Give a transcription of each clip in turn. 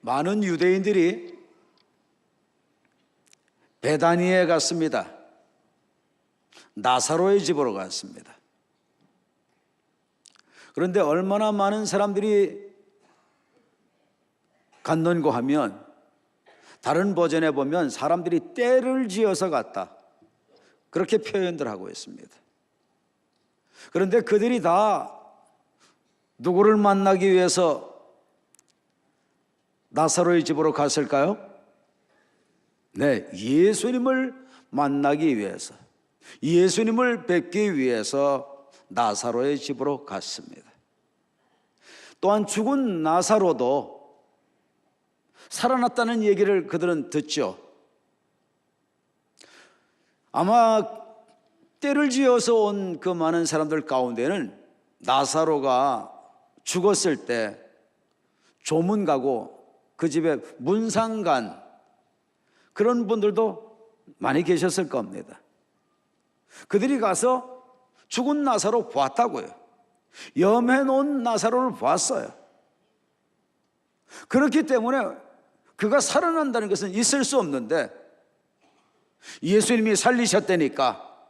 많은 유대인들이 베다니에 갔습니다. 나사로의 집으로 갔습니다. 그런데 얼마나 많은 사람들이 갔는고 하면 다른 버전에 보면 사람들이 떼를 지어서 갔다, 그렇게 표현들 하고 있습니다. 그런데 그들이 다 누구를 만나기 위해서 나사로의 집으로 갔을까요? 네, 예수님을 만나기 위해서, 예수님을 뵙기 위해서 나사로의 집으로 갔습니다. 또한 죽은 나사로도 살아났다는 얘기를 그들은 듣죠. 아마 때를 지어서 온 그 많은 사람들 가운데는 나사로가 죽었을 때 조문 가고 그 집에 문상 간 그런 분들도 많이 계셨을 겁니다. 그들이 가서 죽은 나사로 봤다고요. 염해 놓은 나사로를 봤어요. 그렇기 때문에 그가 살아난다는 것은 있을 수 없는데, 예수님이 살리셨다니까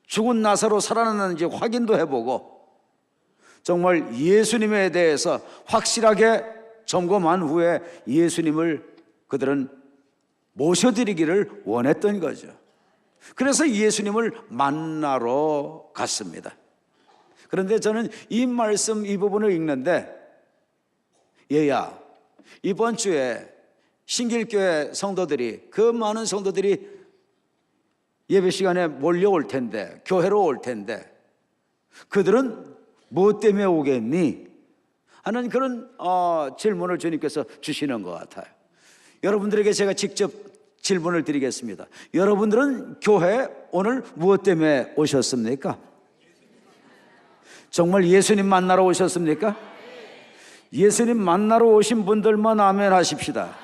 죽은 나사로 살아났는지 확인도 해보고 정말 예수님에 대해서 확실하게 점검한 후에 예수님을 그들은 모셔드리기를 원했던 거죠. 그래서 예수님을 만나러 갔습니다. 그런데 저는 이 말씀 이 부분을 읽는데, 얘야, 이번 주에 신길교회 성도들이, 그 많은 성도들이 예배 시간에 몰려올 텐데, 교회로 올 텐데 그들은 무엇 때문에 오겠니? 하는 그런 질문을 주님께서 주시는 것 같아요. 여러분들에게 제가 직접 질문을 드리겠습니다. 여러분들은 교회에 오늘 무엇 때문에 오셨습니까? 정말 예수님 만나러 오셨습니까? 예수님 만나러 오신 분들만 아멘 하십시다.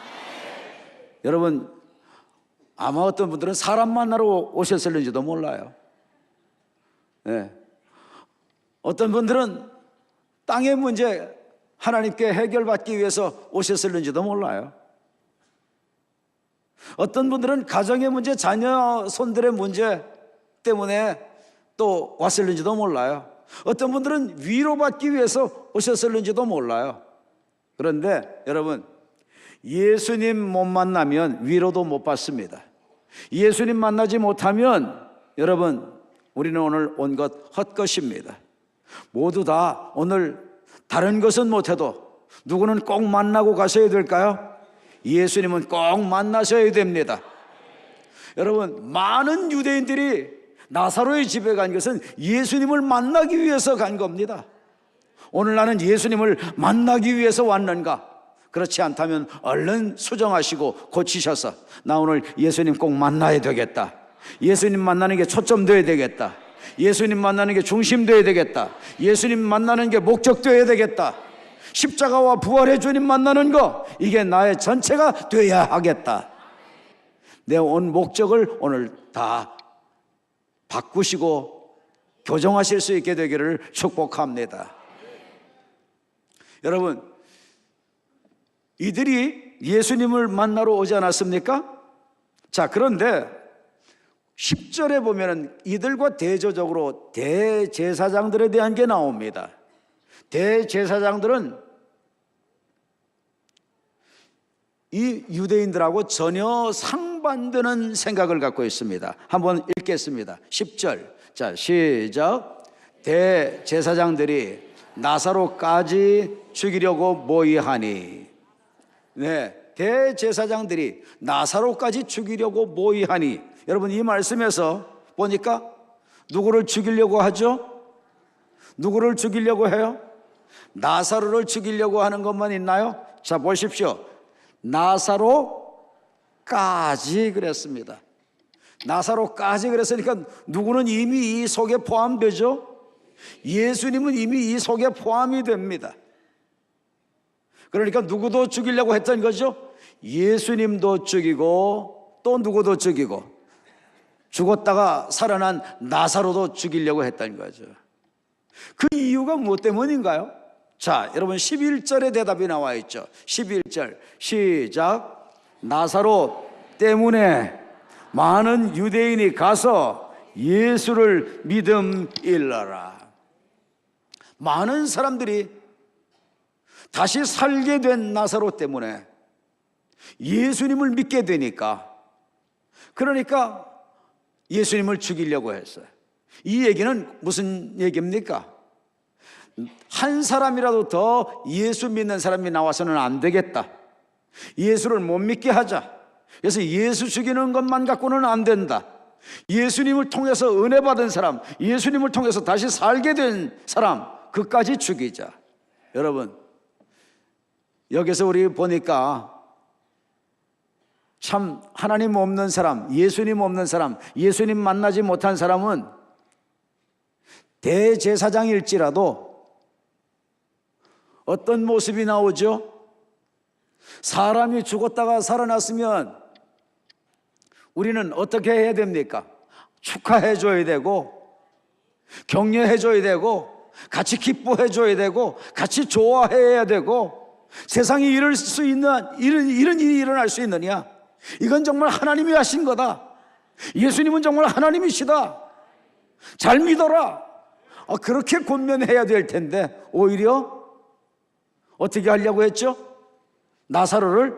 여러분, 아마 어떤 분들은 사람 만나러 오셨을는지도 몰라요. 네. 어떤 분들은 땅의 문제 하나님께 해결받기 위해서 오셨을는지도 몰라요. 어떤 분들은 가정의 문제, 자녀 손들의 문제 때문에 또 왔을는지도 몰라요. 어떤 분들은 위로받기 위해서 오셨을는지도 몰라요. 그런데 여러분, 예수님 못 만나면 위로도 못 받습니다. 예수님 만나지 못하면 여러분, 우리는 오늘 온 것 헛것입니다. 모두 다 오늘 다른 것은 못해도 누구는 꼭 만나고 가셔야 될까요? 예수님은 꼭 만나셔야 됩니다. 여러분, 많은 유대인들이 나사로의 집에 간 것은 예수님을 만나기 위해서 간 겁니다. 오늘 나는 예수님을 만나기 위해서 왔는가? 그렇지 않다면 얼른 수정하시고 고치셔서, 나 오늘 예수님 꼭 만나야 되겠다, 예수님 만나는 게 초점되어야 되겠다, 예수님 만나는 게 중심되어야 되겠다, 예수님 만나는 게 목적되어야 되겠다, 십자가와 부활의 주님 만나는 거, 이게 나의 전체가 되어야 하겠다. 내 온 목적을 오늘 다 바꾸시고 교정하실 수 있게 되기를 축복합니다. 여러분, 이들이 예수님을 만나러 오지 않았습니까? 자, 그런데 10절에 보면은 이들과 대조적으로 대제사장들에 대한 게 나옵니다. 대제사장들은 이 유대인들하고 전혀 상반되는 생각을 갖고 있습니다. 한번 읽겠습니다. 10절. 자, 시작. 대제사장들이 나사로까지 죽이려고 모의하니. 네, 대제사장들이 나사로까지 죽이려고 모의하니. 여러분, 이 말씀에서 보니까 누구를 죽이려고 하죠? 누구를 죽이려고 해요? 나사로를 죽이려고 하는 것만 있나요? 자, 보십시오. 나사로까지 그랬습니다. 나사로까지 그랬으니까 누구는 이미 이 속에 포함되죠? 예수님은 이미 이 속에 포함이 됩니다. 그러니까 누구도 죽이려고 했던 거죠? 예수님도 죽이고 또 누구도 죽이고 죽었다가 살아난 나사로도 죽이려고 했던 거죠. 그 이유가 무엇 때문인가요? 자, 여러분 11절에 대답이 나와 있죠. 11절 시작. 나사로 때문에 많은 유대인이 가서 예수를 믿음일러라. 많은 사람들이 다시 살게 된 나사로 때문에 예수님을 믿게 되니까, 그러니까 예수님을 죽이려고 했어요. 이 얘기는 무슨 얘기입니까? 한 사람이라도 더 예수 믿는 사람이 나와서는 안 되겠다, 예수를 못 믿게 하자, 그래서 예수 죽이는 것만 갖고는 안 된다, 예수님을 통해서 은혜 받은 사람, 예수님을 통해서 다시 살게 된 사람, 그까지 죽이자. 여러분, 여기서 우리 보니까 참 하나님 없는 사람, 예수님 없는 사람, 예수님 만나지 못한 사람은 대제사장일지라도 어떤 모습이 나오죠? 사람이 죽었다가 살아났으면 우리는 어떻게 해야 됩니까? 축하해 줘야 되고, 격려해 줘야 되고, 같이 기뻐해 줘야 되고, 같이 좋아해야 되고. 세상에 이럴 수 있는 이런 일이 일어날 수 있느냐? 이건 정말 하나님이 하신 거다. 예수님은 정말 하나님이시다. 잘 믿어라. 그렇게 권면해야 될 텐데 오히려 어떻게 하려고 했죠? 나사로를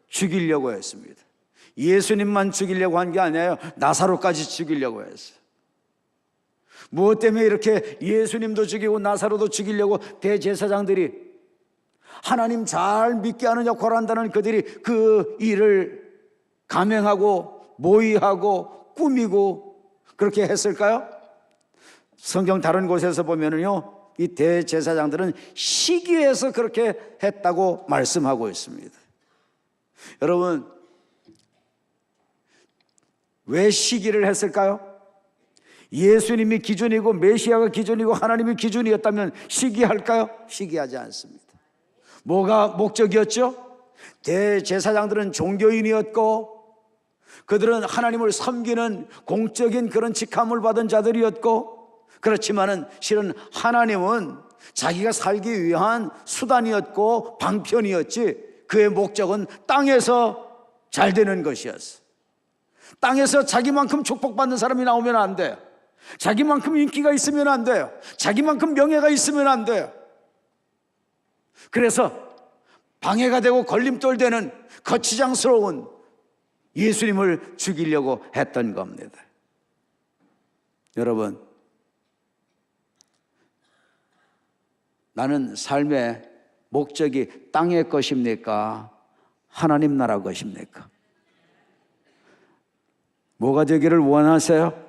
죽이려고 했습니다. 예수님만 죽이려고 한 게 아니에요. 나사로까지 죽이려고 했어요. 무엇 때문에 이렇게 예수님도 죽이고 나사로도 죽이려고 대제사장들이, 하나님 잘 믿게 하는 역할을 한다는 그들이 그 일을 감행하고 모의하고 꾸미고 그렇게 했을까요? 성경 다른 곳에서 보면은요, 이 대제사장들은 시기해서 그렇게 했다고 말씀하고 있습니다. 여러분, 왜 시기를 했을까요? 예수님이 기준이고 메시아가 기준이고 하나님이 기준이었다면 시기할까요? 시기하지 않습니다. 뭐가 목적이었죠? 대제사장들은 종교인이었고 그들은 하나님을 섬기는 공적인 그런 직함을 받은 자들이었고, 그렇지만은 실은 하나님은 자기가 살기 위한 수단이었고 방편이었지, 그의 목적은 땅에서 잘 되는 것이었어. 땅에서 자기만큼 축복받는 사람이 나오면 안 돼요. 자기만큼 인기가 있으면 안 돼요. 자기만큼 명예가 있으면 안 돼요. 그래서 방해가 되고 걸림돌 되는 거치장스러운 예수님을 죽이려고 했던 겁니다. 여러분, 나는 삶의 목적이 땅의 것입니까? 하나님 나라 것입니까? 뭐가 되기를 원하세요?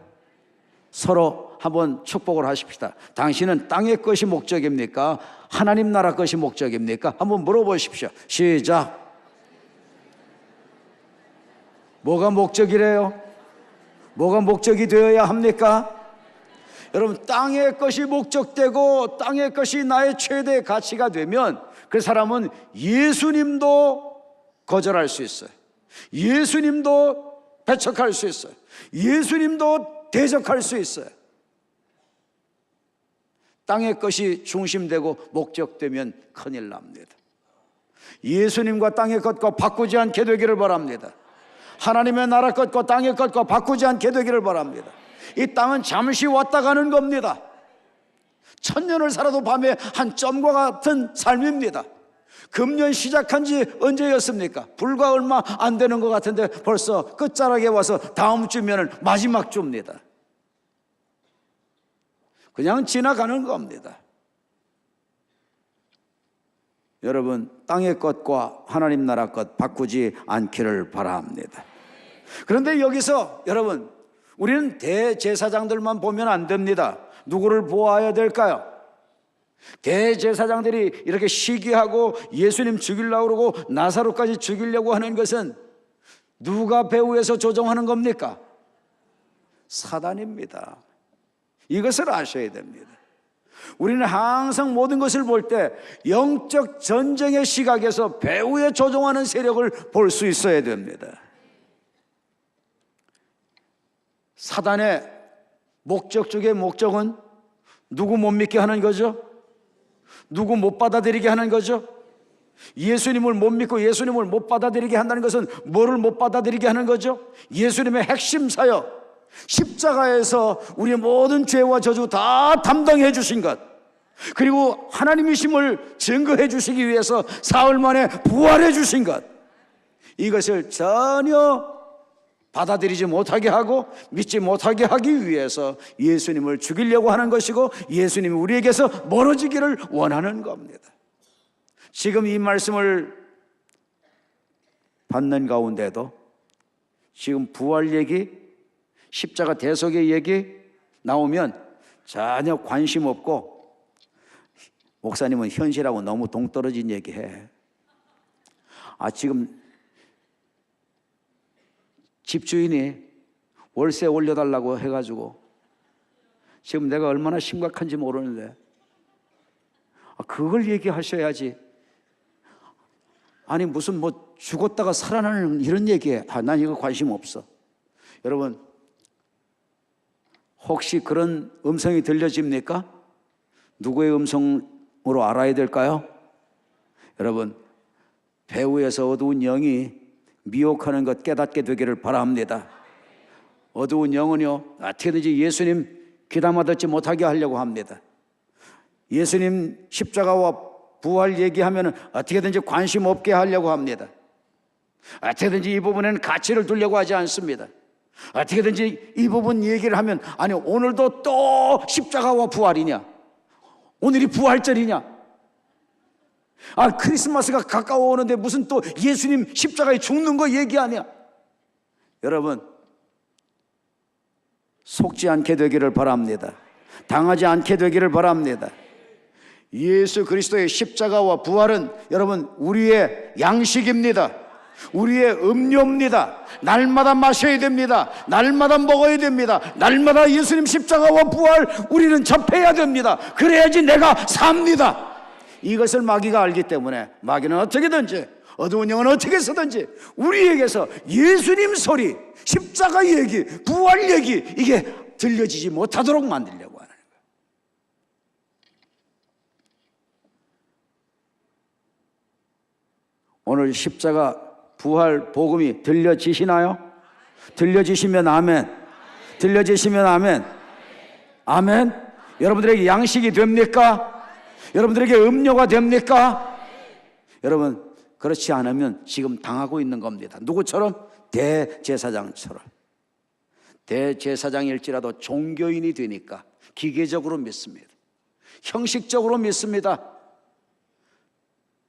서로 한번 축복을 하십시다. 당신은 땅의 것이 목적입니까? 하나님 나라 것이 목적입니까? 한번 물어보십시오. 시작. 뭐가 목적이래요? 뭐가 목적이 되어야 합니까? 여러분, 땅의 것이 목적되고 땅의 것이 나의 최대의 가치가 되면 그 사람은 예수님도 거절할 수 있어요. 예수님도 배척할 수 있어요. 예수님도 대적할 수 있어요. 땅의 것이 중심되고 목적되면 큰일 납니다. 예수님과 땅의 것과 바꾸지 않게 되기를 바랍니다. 하나님의 나라 것과 땅의 것과 바꾸지 않게 되기를 바랍니다. 이 땅은 잠시 왔다 가는 겁니다. 1000년을 살아도 밤에 한 점과 같은 삶입니다. 금년 시작한 지 언제였습니까? 불과 얼마 안 되는 것 같은데 벌써 끝자락에 와서 다음 주면은 마지막 주입니다. 그냥 지나가는 겁니다. 여러분, 땅의 것과 하나님 나라 것 바꾸지 않기를 바랍니다. 그런데 여기서 여러분, 우리는 대제사장들만 보면 안 됩니다. 누구를 보아야 될까요? 대제사장들이 이렇게 시기하고 예수님 죽이려고 그러고 나사로까지 죽이려고 하는 것은 누가 배후에서 조종하는 겁니까? 사단입니다. 이것을 아셔야 됩니다. 우리는 항상 모든 것을 볼 때 영적 전쟁의 시각에서 배후에 조종하는 세력을 볼 수 있어야 됩니다. 사단의 목적 중의 목적은 누구 못 믿게 하는 거죠? 누구 못 받아들이게 하는 거죠? 예수님을 못 믿고 예수님을 못 받아들이게 한다는 것은 뭐를 못 받아들이게 하는 거죠? 예수님의 핵심 사역, 십자가에서 우리의 모든 죄와 저주 다 담당해 주신 것, 그리고 하나님이심을 증거해 주시기 위해서 사흘 만에 부활해 주신 것, 이것을 전혀 받아들이지 못하게 하고 믿지 못하게 하기 위해서 예수님을 죽이려고 하는 것이고, 예수님이 우리에게서 멀어지기를 원하는 겁니다. 지금 이 말씀을 받는 가운데도 지금 부활 얘기, 십자가 대속의 얘기 나오면 전혀 관심 없고, 목사님은 현실하고 너무 동떨어진 얘기해. 지금 집주인이 월세 올려달라고 해가지고 지금 내가 얼마나 심각한지 모르는데 그걸 얘기하셔야지. 아니 무슨 뭐 죽었다가 살아나는 이런 얘기에 난 이거 관심 없어. 여러분, 혹시 그런 음성이 들려집니까? 누구의 음성으로 알아야 될까요? 여러분, 배후에서 어두운 영이 미혹하는 것 깨닫게 되기를 바랍니다. 어두운 영은요, 어떻게든지 예수님 귀담아 듣지 못하게 하려고 합니다. 예수님 십자가와 부활 얘기하면 어떻게든지 관심 없게 하려고 합니다. 어떻게든지 이 부분에는 가치를 두려고 하지 않습니다. 어떻게든지 이 부분 얘기를 하면, 아니 오늘도 또 십자가와 부활이냐, 오늘이 부활절이냐, 크리스마스가 가까워 오는데 무슨 또 예수님 십자가에 죽는 거 얘기하냐. 여러분, 속지 않게 되기를 바랍니다. 당하지 않게 되기를 바랍니다. 예수 그리스도의 십자가와 부활은 여러분 우리의 양식입니다. 우리의 음료입니다. 날마다 마셔야 됩니다. 날마다 먹어야 됩니다. 날마다 예수님 십자가와 부활 우리는 접해야 됩니다. 그래야지 내가 삽니다. 이것을 마귀가 알기 때문에 마귀는 어떻게든지, 어두운 영은 어떻게 해서든지 우리에게서 예수님 소리, 십자가 얘기, 부활 얘기, 이게 들려지지 못하도록 만들려고 하는 거예요. 오늘 십자가 부활 복음이 들려지시나요? 들려지시면 아멘. 들려지시면 아멘. 아멘. 여러분들에게 양식이 됩니까? 여러분들에게 음료가 됩니까? 여러분, 그렇지 않으면 지금 당하고 있는 겁니다. 누구처럼? 대제사장처럼. 대제사장일지라도 종교인이 되니까 기계적으로 믿습니다. 형식적으로 믿습니다.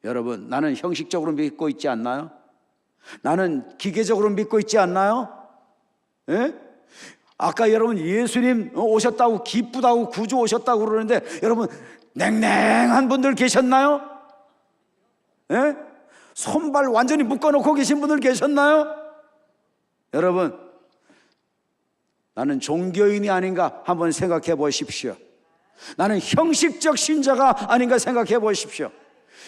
여러분, 나는 형식적으로 믿고 있지 않나요? 나는 기계적으로 믿고 있지 않나요? 예? 아까 여러분 예수님 오셨다고, 기쁘다고, 구주 오셨다고 그러는데 여러분 냉랭한 분들 계셨나요? 예? 손발 완전히 묶어놓고 계신 분들 계셨나요? 여러분, 나는 종교인이 아닌가 한번 생각해 보십시오. 나는 형식적 신자가 아닌가 생각해 보십시오.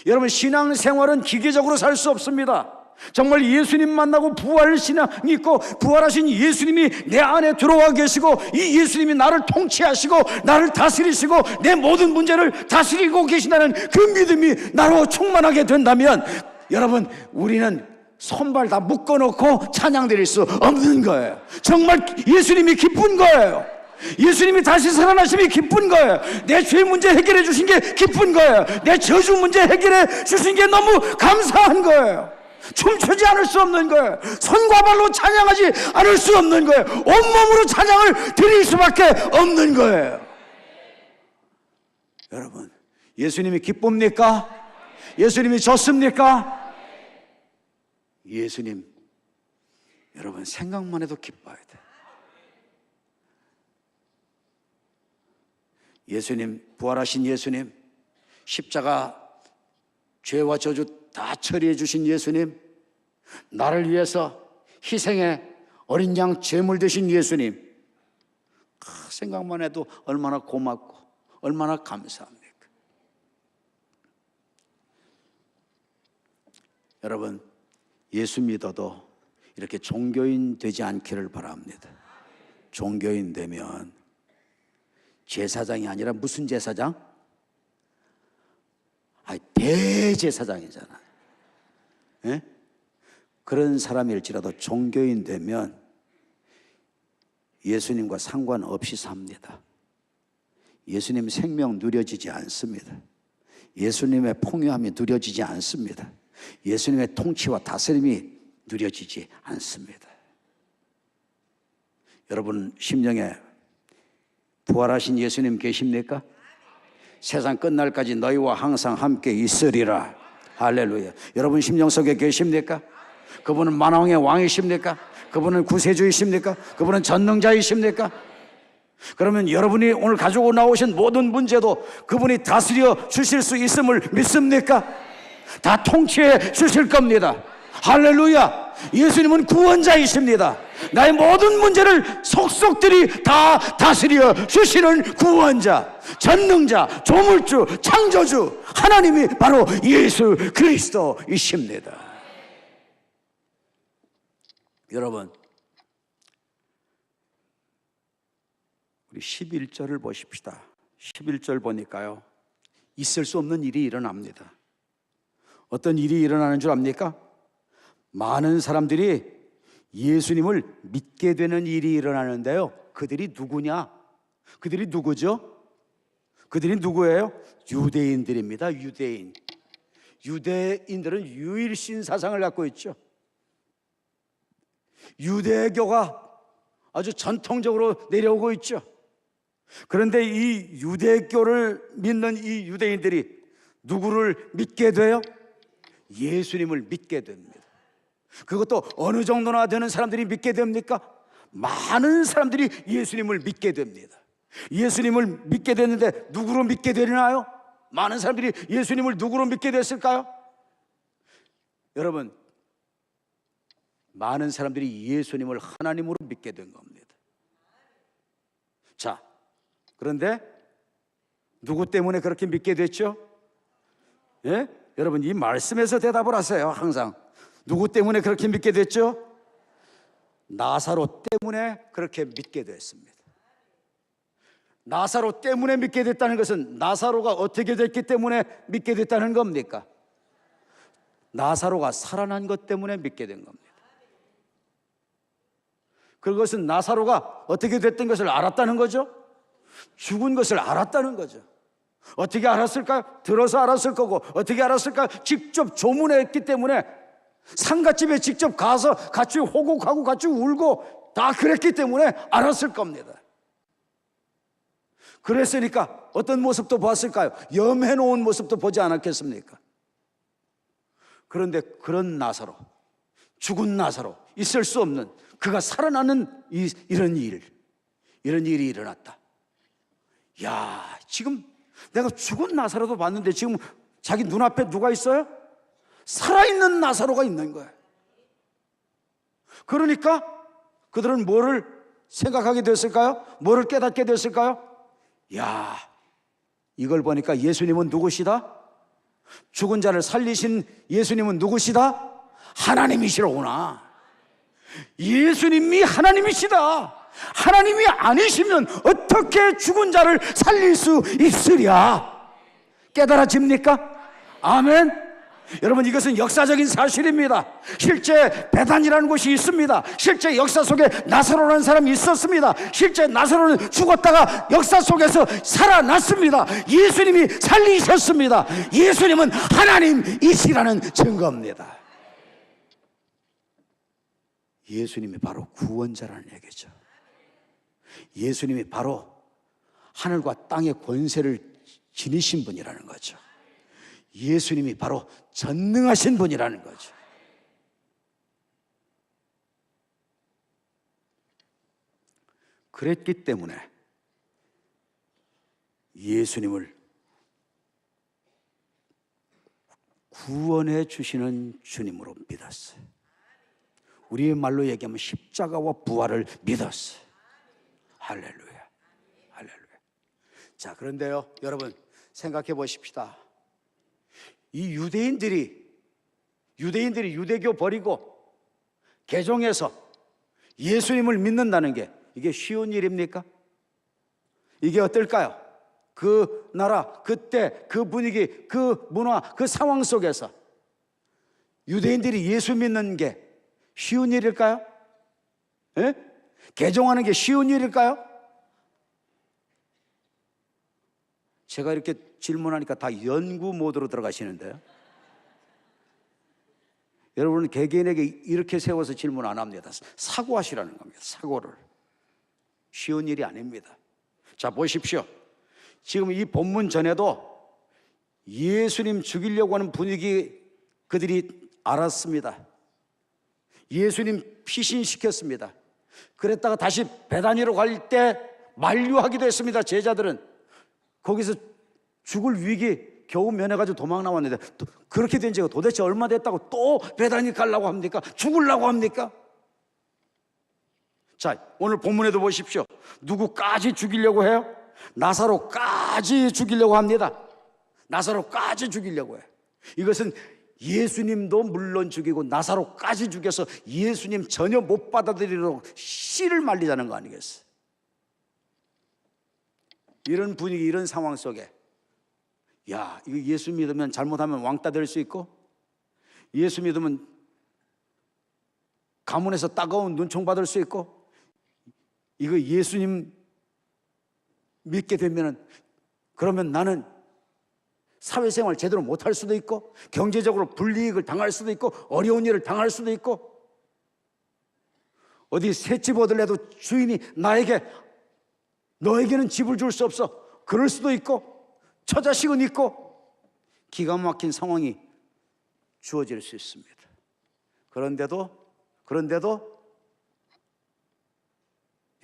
여러분, 신앙생활은 기계적으로 살 수 없습니다. 정말 예수님 만나고 부활 신앙이 있고 부활하신 예수님이 내 안에 들어와 계시고 이 예수님이 나를 통치하시고 나를 다스리시고 내 모든 문제를 다스리고 계신다는 그 믿음이 나로 충만하게 된다면 여러분, 우리는 손발 다 묶어놓고 찬양 드릴 수 없는 거예요. 정말 예수님이 기쁜 거예요. 예수님이 다시 살아나심이 기쁜 거예요. 내 죄 문제 해결해 주신 게 기쁜 거예요. 내 저주 문제 해결해 주신 게 너무 감사한 거예요. 춤추지 않을 수 없는 거예요. 손과 발로 찬양하지 않을 수 없는 거예요. 온몸으로 찬양을 드릴 수밖에 없는 거예요. 여러분, 예수님이 기쁩니까? 예수님이 좋습니까? 예수님, 여러분 생각만 해도 기뻐야 돼. 예수님, 부활하신 예수님, 십자가 죄와 저주 다 처리해 주신 예수님, 나를 위해서 희생의 어린 양 제물 되신 예수님, 생각만 해도 얼마나 고맙고 얼마나 감사합니까? 여러분, 예수 믿어도 이렇게 종교인 되지 않기를 바랍니다. 종교인 되면 제사장이 아니라 무슨 제사장? 대제사장이잖아. 예? 그런 사람일지라도 종교인 되면 예수님과 상관없이 삽니다. 예수님 생명 누려지지 않습니다. 예수님의 풍요함이 누려지지 않습니다. 예수님의 통치와 다스림이 누려지지 않습니다. 여러분 심령에 부활하신 예수님 계십니까? 세상 끝날까지 너희와 항상 함께 있으리라. 할렐루야. 여러분 심령 속에 계십니까? 그분은 만왕의 왕이십니까? 그분은 구세주이십니까? 그분은 전능자이십니까? 그러면 여러분이 오늘 가지고 나오신 모든 문제도 그분이 다스려 주실 수 있음을 믿습니까? 다 통치해 주실 겁니다. 할렐루야. 예수님은 구원자이십니다. 나의 모든 문제를 속속들이 다 다스려 주시는 구원자, 전능자, 조물주, 창조주 하나님이 바로 예수 그리스도이십니다. 여러분, 우리 11절을 보십시다. 11절 보니까요, 있을 수 없는 일이 일어납니다. 어떤 일이 일어나는 줄 압니까? 많은 사람들이 예수님을 믿게 되는 일이 일어나는데요, 그들이 누구냐? 그들이 누구죠? 그들이 누구예요? 유대인들입니다. 유대인. 유대인들은 유일신 사상을 갖고 있죠. 유대교가 아주 전통적으로 내려오고 있죠. 그런데 이 유대교를 믿는 이 유대인들이 누구를 믿게 돼요? 예수님을 믿게 됩니다. 그것도 어느 정도나 되는 사람들이 믿게 됩니까? 많은 사람들이 예수님을 믿게 됩니다. 예수님을 믿게 됐는데 누구로 믿게 되나요? 많은 사람들이 예수님을 누구로 믿게 됐을까요? 여러분, 많은 사람들이 예수님을 하나님으로 믿게 된 겁니다. 자, 그런데 누구 때문에 그렇게 믿게 됐죠? 예? 여러분, 이 말씀에서 대답을 하세요. 항상 누구 때문에 그렇게 믿게 됐죠? 나사로 때문에 그렇게 믿게 됐습니다. 나사로 때문에 믿게 됐다는 것은 나사로가 어떻게 됐기 때문에 믿게 됐다는 겁니까? 나사로가 살아난 것 때문에 믿게 된 겁니다. 그것은 나사로가 어떻게 됐던 것을 알았다는 거죠? 죽은 것을 알았다는 거죠. 어떻게 알았을까요? 들어서 알았을 거고, 어떻게 알았을까요? 직접 조문했기 때문에, 상갓집에 직접 가서 같이 호곡하고 같이 울고 다 그랬기 때문에 알았을 겁니다. 그랬으니까 어떤 모습도 봤을까요? 염해놓은 모습도 보지 않았겠습니까? 그런데 그런 나사로, 죽은 나사로, 있을 수 없는, 그가 살아나는 이런 일이 일어났다. 야, 지금 내가 죽은 나사로도 봤는데 지금 자기 눈앞에 누가 있어요? 살아있는 나사로가 있는 거예요. 그러니까 그들은 뭐를 생각하게 됐을까요? 뭐를 깨닫게 됐을까요? 야, 이걸 보니까 예수님은 누구시다? 죽은 자를 살리신 예수님은 누구시다? 하나님이시로구나. 예수님이 하나님이시다. 하나님이 아니시면 어떻게 죽은 자를 살릴 수 있으랴? 깨달아집니까? 아멘. 여러분, 이것은 역사적인 사실입니다. 실제 베단이라는 곳이 있습니다. 실제 역사 속에 나사로라는 사람이 있었습니다. 실제 나사로는 죽었다가 역사 속에서 살아났습니다. 예수님이 살리셨습니다. 예수님은 하나님이시라는 증거입니다. 예수님이 바로 구원자라는 얘기죠. 예수님이 바로 하늘과 땅의 권세를 지니신 분이라는 거죠. 예수님이 바로 전능하신 분이라는 거죠. 그랬기 때문에 예수님을 구원해 주시는 주님으로 믿었어요. 우리의 말로 얘기하면 십자가와 부활을 믿었어요. 할렐루야, 할렐루야. 자, 그런데요, 여러분 생각해 보십시다. 이 유대인들이 유대교 버리고 개종해서 예수님을 믿는다는 게 이게 쉬운 일입니까? 이게 어떨까요? 그 나라, 그때, 그 분위기, 그 문화, 그 상황 속에서 유대인들이 예수 믿는 게 쉬운 일일까요? 예? 개종하는 게 쉬운 일일까요? 제가 이렇게 질문하니까 다 연구 모드로 들어가시는데요. 여러분은 개개인에게 이렇게 세워서 질문 안 합니다. 사고하시라는 겁니다. 사고를. 쉬운 일이 아닙니다. 자, 보십시오. 지금 이 본문 전에도 예수님 죽이려고 하는 분위기 그들이 알았습니다. 예수님 피신시켰습니다. 그랬다가 다시 베다니로 갈 때 만류하기도 했습니다. 제자들은 거기서 죽을 위기 겨우 면해가지고 도망 나왔는데, 또 그렇게 된 지가 도대체 얼마 됐다고 또 베다니 가려고 합니까? 죽으려고 합니까? 자, 오늘 본문에도 보십시오. 누구까지 죽이려고 해요? 나사로까지 죽이려고 합니다. 나사로까지 죽이려고 해요. 이것은 예수님도 물론 죽이고 나사로까지 죽여서 예수님 전혀 못 받아들이도록 씨를 말리자는 거 아니겠어요? 이런 분위기, 이런 상황 속에 야, 이거 예수 믿으면 잘못하면 왕따 될 수 있고, 예수 믿으면 가문에서 따가운 눈총 받을 수 있고, 이거 예수님 믿게 되면은 그러면 나는 사회생활 제대로 못할 수도 있고, 경제적으로 불이익을 당할 수도 있고, 어려운 일을 당할 수도 있고, 어디 새집 얻으려도 주인이 나에게 너에게는 집을 줄 수 없어, 그럴 수도 있고, 처자식은 있고, 기가 막힌 상황이 주어질 수 있습니다. 그런데도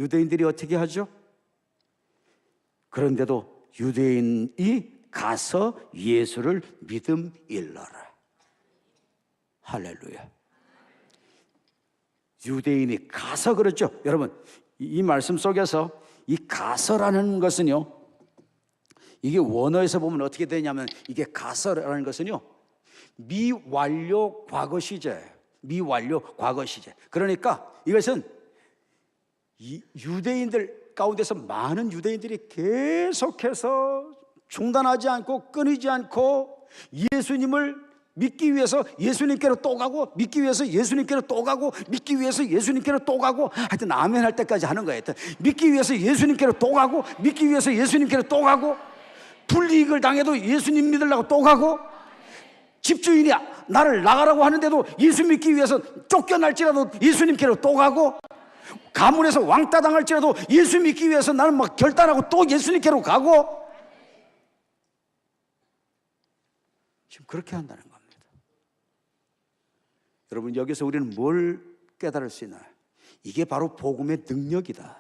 유대인들이 어떻게 하죠? 그런데도 유대인이 가서 예수를 믿음 일러라. 할렐루야. 유대인이 가서 그렇죠. 여러분, 이 말씀 속에서 이 가서라는 것은요, 이게 원어에서 보면 어떻게 되냐면, 이게 가서라는 것은요, 미완료 과거 시제예요. 미완료 과거 시제. 그러니까 이것은 이 유대인들 가운데서 많은 유대인들이 계속해서 중단하지 않고 끊이지 않고 예수님을 믿기 위해서 예수님께로 또 가고, 믿기 위해서 예수님께로 또 가고, 믿기 위해서 예수님께로 또 가고, 하여튼 아멘 할 때까지 하는 거예요. 믿기 위해서 예수님께로 또 가고, 믿기 위해서 예수님께로 또 가고, 불이익을 당해도 예수님 믿으려고 또 가고, 집주인이 나를 나가라고 하는데도 예수 믿기 위해서 쫓겨날지라도 예수님께로 또 가고, 가문에서 왕따 당할지라도 예수 믿기 위해서 나는 막 결단하고 또 예수님께로 가고, 지금 그렇게 한다는 겁니다. 여러분, 여기서 우리는 뭘 깨달을 수 있나요? 이게 바로 복음의 능력이다.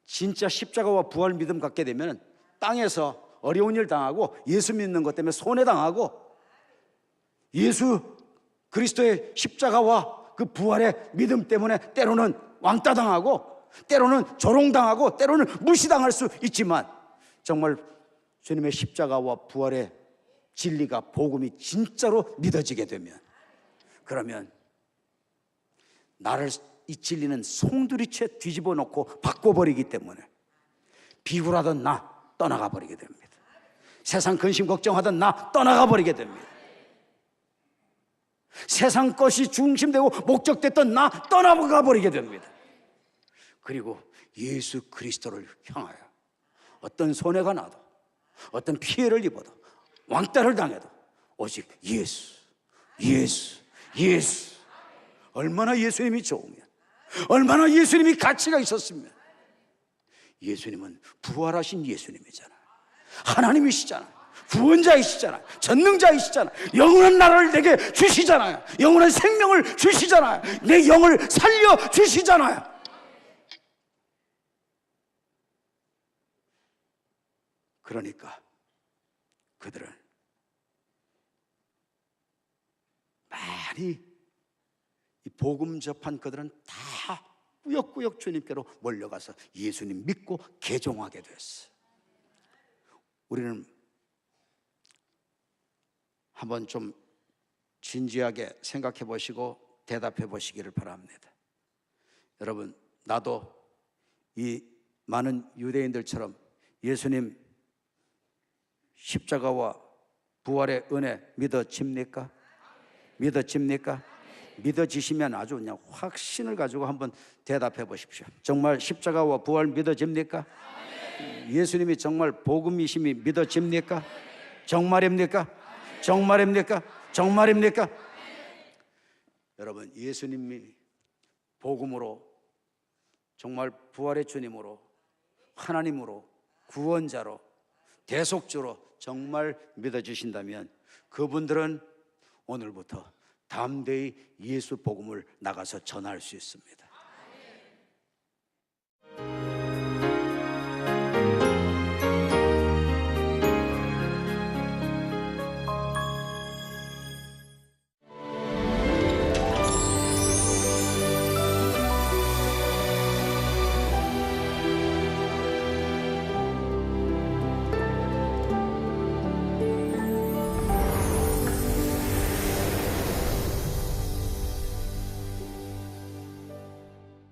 진짜 십자가와 부활 믿음 갖게 되면 땅에서 어려운 일 당하고, 예수 믿는 것 때문에 손해당하고, 예수 그리스도의 십자가와 그 부활의 믿음 때문에 때로는 왕따 당하고, 때로는 조롱당하고, 때로는 무시당할 수 있지만, 정말 주님의 십자가와 부활의 진리가, 복음이 진짜로 믿어지게 되면, 그러면 나를 이 진리는 송두리째 뒤집어 놓고 바꿔버리기 때문에 비굴하던 나 떠나가 버리게 됩니다. 세상 근심 걱정하던 나 떠나가 버리게 됩니다. 세상 것이 중심되고 목적됐던 나 떠나가 버리게 됩니다. 그리고 예수 그리스도를 향하여 어떤 손해가 나도, 어떤 피해를 입어도, 왕따를 당해도 오직 예수, 예수, 예수. 얼마나 예수님이 좋으면, 얼마나 예수님이 가치가 있었으면. 예수님은 부활하신 예수님이잖아요. 하나님이시잖아요. 구원자이시잖아요. 전능자이시잖아요. 영원한 나라를 내게 주시잖아요. 영원한 생명을 주시잖아요. 내 영을 살려 주시잖아요. 그러니까 그들은 많이, 이 복음 접한 그들은 다 꾸역꾸역 주님께로 몰려가서 예수님 믿고 개종하게 됐어요. 우리는 한번 좀 진지하게 생각해 보시고 대답해 보시기를 바랍니다. 여러분, 나도 이 많은 유대인들처럼 예수님 십자가와 부활의 은혜 믿어집니까? 믿어집니까? 믿어지시면 아주 그냥 확신을 가지고 한번 대답해 보십시오. 정말 십자가와 부활 믿어집니까? 예수님이 정말 복음이심이 믿어집니까? 정말입니까? 정말입니까? 정말입니까? 여러분, 예수님이 복음으로, 정말 부활의 주님으로, 하나님으로, 구원자로, 대속주로 정말 믿어주신다면 그분들은 오늘부터 담대히 예수 복음을 나가서 전할 수 있습니다.